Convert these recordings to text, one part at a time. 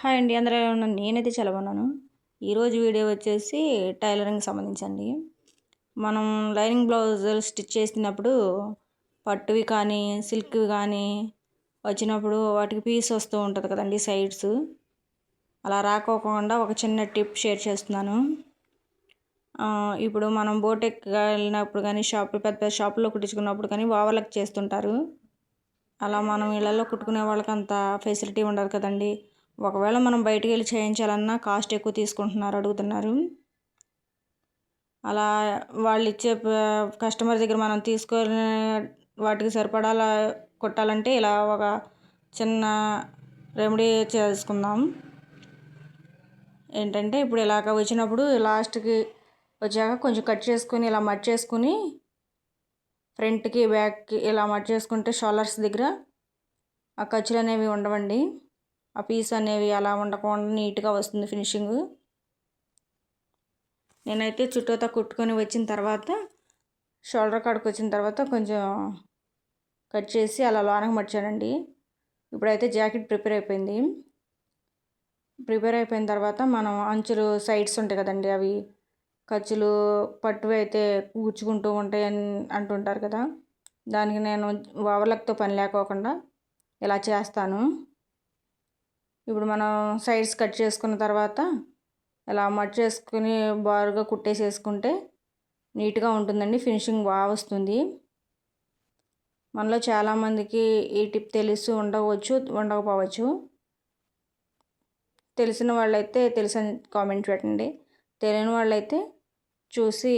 Hi అండి, అందరూ ఎలా ఉన్నారు? నేనైతే చాలా బాగున్నాను. ఈరోజు వీడియో వచ్చేసి టైలరింగ్కి సంబంధించండి. మనం లైనింగ్ బ్లౌజులు స్టిచ్ చేసినప్పుడు పట్టువి కానీ సిల్క్వి కానీ వచ్చినప్పుడు వాటికి పీస్ వస్తూ ఉంటుంది కదండి సైడ్స్. అలా రాకోకుండా ఒక చిన్న టిప్ షేర్ చేస్తున్నాను. ఇప్పుడు మనం బోటెక్ వెళ్ళినప్పుడు కానీ పెద్ద పెద్ద షాపుల్లో కుట్టించుకున్నప్పుడు కానీ ఓవర్లాక్ చేస్తుంటారు. అలా మనం ఇళ్లలో కుట్టుకునే వాళ్ళకి అంత ఫెసిలిటీ ఉండదు కదండి. ఒకవేళ మనం బయటికి వెళ్ళి చేయించాలన్నా కాస్ట్ ఎక్కువ తీసుకుంటున్నారు, అడుగుతున్నారు. అలా వాళ్ళు ఇచ్చే కస్టమర్ దగ్గర మనం తీసుకొని వాటికి సరిపడాలా కుట్టాలంటే ఇలా ఒక చిన్న రెమెడీ చేసుకుందాం. ఏంటంటే ఇప్పుడు ఇలాగ వచ్చినప్పుడు లాస్ట్కి వచ్చాక కొంచెం కట్ చేసుకొని ఇలా మట్ చేసుకుని ఫ్రంట్కి బ్యాక్కి ఇలా మట్ చేసుకుంటే షోల్డర్స్ దగ్గర ఆ ఖర్చులు అనేవి ఉండవండి. ఆ పీస్ అనేవి అలా ఉండకుండా నీట్గా వస్తుంది ఫినిషింగ్. నేనైతే చుట్టూతా కుట్టుకొని వచ్చిన తర్వాత షోల్డర్ కాడికి వచ్చిన తర్వాత కొంచెం కట్ చేసి అలా లోనకి మర్చానండి. ఇప్పుడైతే జాకెట్ ప్రిపేర్ అయిపోయింది. ప్రిపేర్ అయిపోయిన తర్వాత మనం అంచులు సైడ్స్ ఉంటాయి కదండి, అవి ఖర్చులు పట్టువి అయితే కూర్చుకుంటూ ఉంటాయి అని అంటుంటారు కదా. దానికి నేను ఓవర్లాక్తో పని లేకోకుండా ఇలా చేస్తాను. ఇప్పుడు మనం సైడ్స్ కట్ చేసుకున్న తర్వాత ఇలా మట్ చేసుకుని బారుగా కుట్టేసేసుకుంటే నీట్గా ఉంటుందండి, ఫినిషింగ్ బాగా వస్తుంది. మనలో చాలామందికి ఈ టిప్ తెలిసి ఉండవచ్చు, ఉండకపోవచ్చు. తెలిసిన వాళ్ళైతే తెలుసని కామెంట్ పెట్టండి. తెలియని వాళ్ళైతే చూసి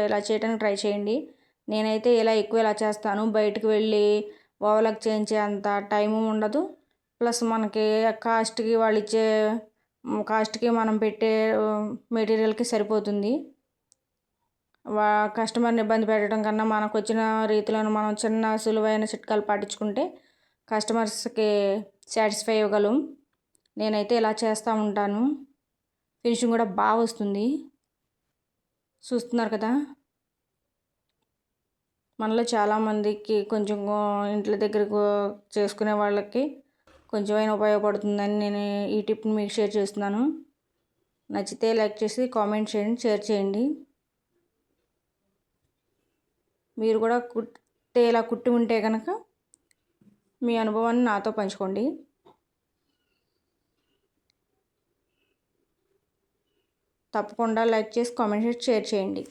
ఇలా చేయడానికి ట్రై చేయండి. నేనైతే ఇలా చేస్తాను. బయటకు వెళ్ళి ఓవర్లాక్ చేయించే అంత టైము ఉండదు. ప్లస్ మనకి కాస్ట్కి వాళ్ళు ఇచ్చే కాస్ట్కి మనం పెట్టే మెటీరియల్కి సరిపోతుంది. కస్టమర్ని ఇబ్బంది పెట్టడం కన్నా మనకు వచ్చిన రీతిలో మనం చిన్న సులువైన చిట్కాలు పాటించుకుంటే కస్టమర్స్కి సాటిస్ఫై అవ్వగలం. నేనైతే ఇలా చేస్తూ ఉంటాను. ఫినిషింగ్ కూడా బాగా వస్తుంది. చూస్తున్నారు కదా. మనలో చాలామందికి కొంచెం ఇంట్ల దగ్గర చేసుకునే వాళ్ళకి కొంచెమైనా ఉపయోగపడుతుందని నేను ఈ టిప్ని మీకు షేర్ చేస్తున్నాను. నచ్చితే లైక్ చేసి కామెంట్ చేయండి, షేర్ చేయండి. మీరు కూడా ఇలా కుట్టి ఉంటే కనుక మీ అనుభవాన్ని నాతో పంచుకోండి. తప్పకుండా లైక్ చేసి కామెంట్ చేసి షేర్ చేయండి.